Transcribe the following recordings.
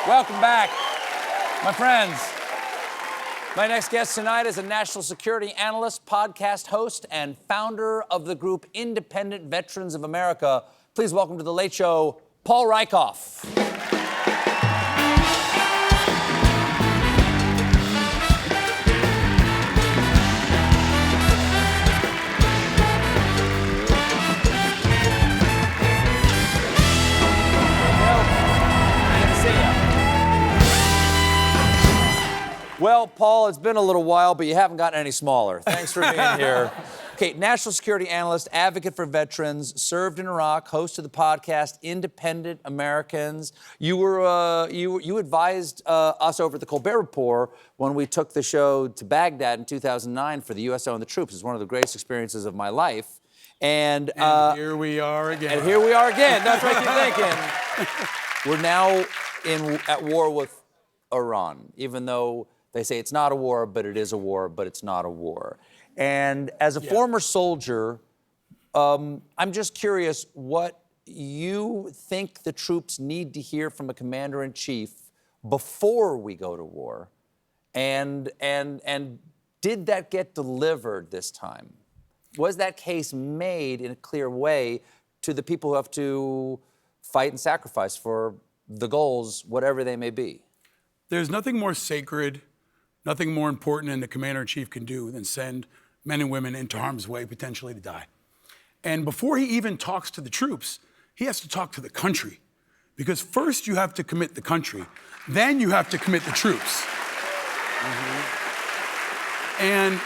Welcome back, my friends. My next guest tonight is a national security analyst, podcast host, and founder of the group Independent Veterans of America. Please welcome to The Late Show, Paul Rieckhoff. Well, Paul, it's been a little while, but you haven't gotten any smaller. Thanks for being here. Okay, national security analyst, advocate for veterans, served in Iraq, host of the podcast Independent Americans. You advised us over at the Colbert Report when we took the show to Baghdad in 2009 for the USO and the troops. It's one of the greatest experiences of my life. And here we are again. And here we are again. That's what you're thinking. We're now at war with Iran, even though they say it's not a war, but it is a war, but it's not a war. And as a former soldier, I'm just curious what you think the troops need to hear from a commander-in-chief before we go to war. And did that get delivered this time? Was that case made in a clear way to the people who have to fight and sacrifice for the goals, whatever they may be? There's nothing more sacred, nothing more important than the commander-in-chief can do than send men and women into harm's way, potentially to die. And before he even talks to the troops, he has to talk to the country. Because first you have to commit the country, then you have to commit the troops. Mm-hmm. And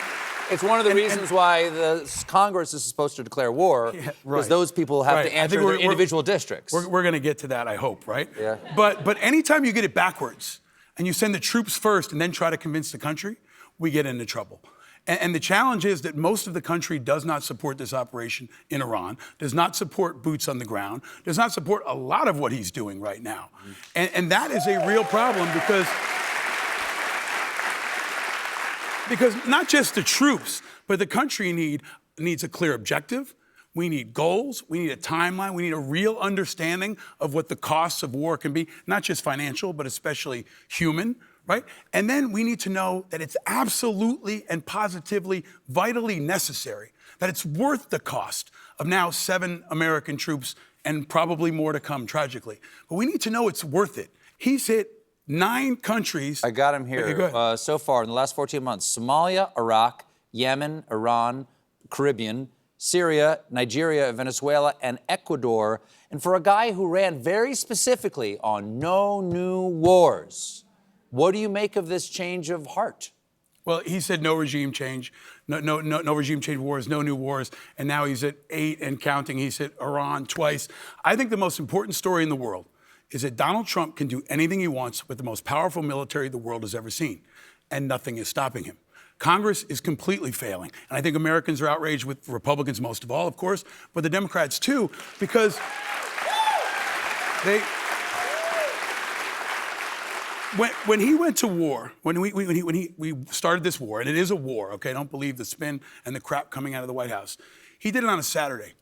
it's one of the reasons why the Congress is supposed to declare war, because those people have to answer their individual districts. We're going to get to that, I hope, right? Yeah. But anytime you get it backwards, and you send the troops first and then try to convince the country, we get into trouble. And the challenge is that most of the country does not support this operation in Iran, does not support boots on the ground, does not support a lot of what he's doing right now. And that is a real problem because not just the troops, but the country needs a clear objective. We need goals, we need a timeline, we need a real understanding of what the costs of war can be, not just financial, but especially human, right? And then we need to know that it's absolutely and positively, vitally necessary, that it's worth the cost of now 7 American troops and probably more to come, tragically. But we need to know it's worth it. He's hit 9 countries. I got him here. So far, in the last 14 months, Somalia, Iraq, Yemen, Iran, Caribbean, Syria, Nigeria, Venezuela, and Ecuador. And for a guy who ran very specifically on no new wars, what do you make of this change of heart? Well, he said no regime change, no regime change wars, no new wars, and now he's at 8 and counting. He's hit Iran twice. I think the most important story in the world is that Donald Trump can do anything he wants with the most powerful military the world has ever seen, and nothing is stopping him. Congress is completely failing. And I think Americans are outraged with Republicans most of all, of course, but the Democrats too, because when he went to war, when we started this war, and it is a war, okay, don't believe the spin and the crap coming out of the White House. He did it on a Saturday.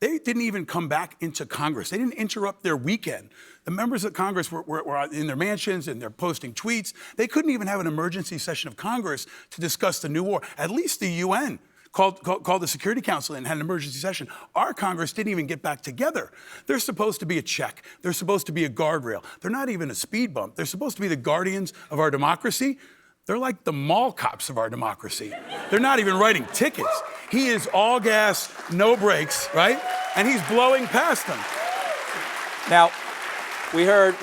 They didn't even come back into Congress. They didn't interrupt their weekend. The members of Congress were in their mansions and they're posting tweets. They couldn't even have an emergency session of Congress to discuss the new war. At least the UN called the Security Council and had an emergency session. Our Congress didn't even get back together. They're supposed to be a check. They're supposed to be a guardrail. They're not even a speed bump. They're supposed to be the guardians of our democracy. They're like the mall cops of our democracy. They're not even writing tickets. He is all gas, no brakes, right? And he's blowing past them. Now, we heard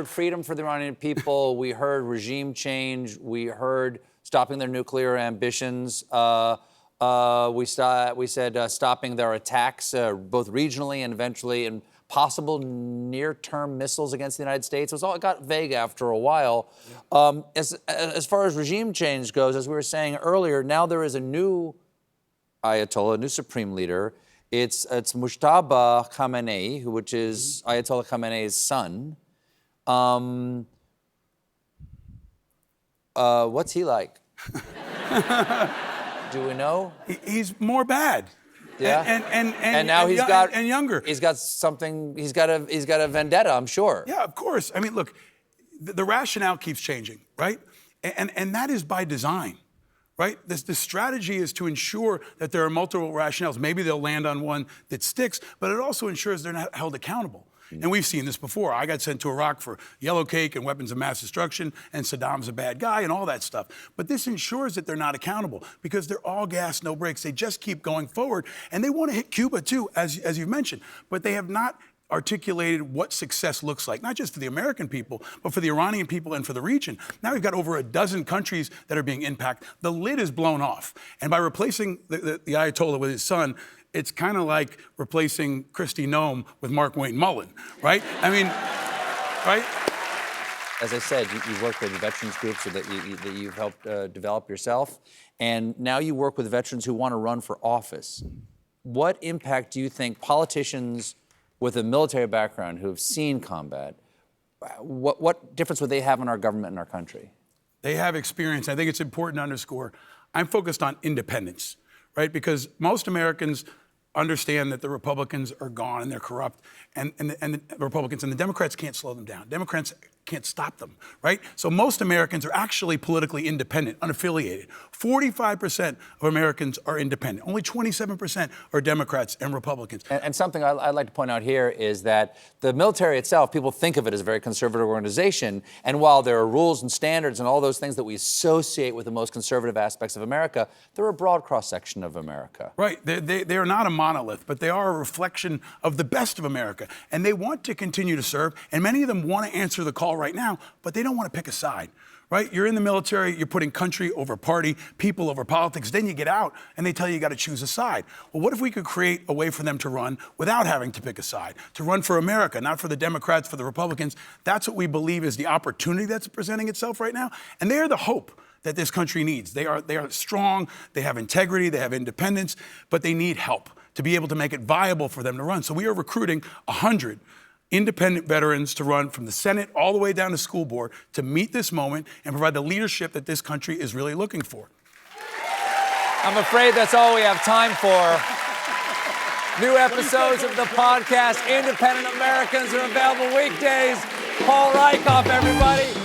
freedom for the Iranian people. We heard regime change. We heard stopping their nuclear ambitions. We said stopping their attacks, both regionally and eventually, and possible near-term missiles against the United States. It got vague after a while. As far as regime change goes, as we were saying earlier, now there is a new Ayatollah, a new supreme leader. It's Mujtaba Khamenei, which is Ayatollah Khamenei's son. What's he like? Do we know? He's more bad. Yeah. And now he's got and younger. He's got something. He's got a vendetta, I'm sure. Yeah, of course. I mean, look, the rationale keeps changing, right? And that is by design, right? The strategy is to ensure that there are multiple rationales. Maybe they'll land on one that sticks, but it also ensures they're not held accountable. And we've seen this before. I got sent to Iraq for yellow cake and weapons of mass destruction, and Saddam's a bad guy and all that stuff. But this ensures that they're not accountable because they're all gas, no brakes. They just keep going forward. And they want to hit Cuba too, as you've mentioned. But they have not articulated what success looks like, not just for the American people, but for the Iranian people and for the region. Now we've got over a dozen countries that are being impacted. The lid is blown off. And by replacing the Ayatollah with his son, it's kind of like replacing Kristi Noem with Mark Wayne Mullen, right? I mean, right? As I said, you've worked with veterans groups that you've helped develop yourself, and now you work with veterans who want to run for office. What impact do you think politicians with a military background who have seen combat, what difference would they have in our government and our country? They have experience. I think it's important to underscore. I'm focused on independence, right? Because most Americans understand that the Republicans are gone and they're corrupt, and the Republicans and the Democrats can't slow them down. Democrats can't stop them, right? So most Americans are actually politically independent, unaffiliated. 45% of Americans are independent. Only 27% are Democrats and Republicans. And something I'd like to point out here is that the military itself, people think of it as a very conservative organization, and while there are rules and standards and all those things that we associate with the most conservative aspects of America, they're a broad cross-section of America. Right. They are not a monolith, but they are a reflection of the best of America. And they want to continue to serve, and many of them want to answer the call right now, but they don't want to pick a side. Right? You're in the military, you're putting country over party, people over politics, then you get out and they tell you got to choose a side. Well, what if we could create a way for them to run without having to pick a side? To run for America, not for the Democrats, for the Republicans. That's what we believe is the opportunity that's presenting itself right now. And they are the hope that this country needs. They are strong, they have integrity, they have independence, but they need help to be able to make it viable for them to run. So we are recruiting 100 independent veterans to run from the Senate all the way down to school board to meet this moment and provide the leadership that this country is really looking for. I'm afraid that's all we have time for. New episodes of the podcast, Independent Americans, are available weekdays. Paul Rieckhoff, everybody.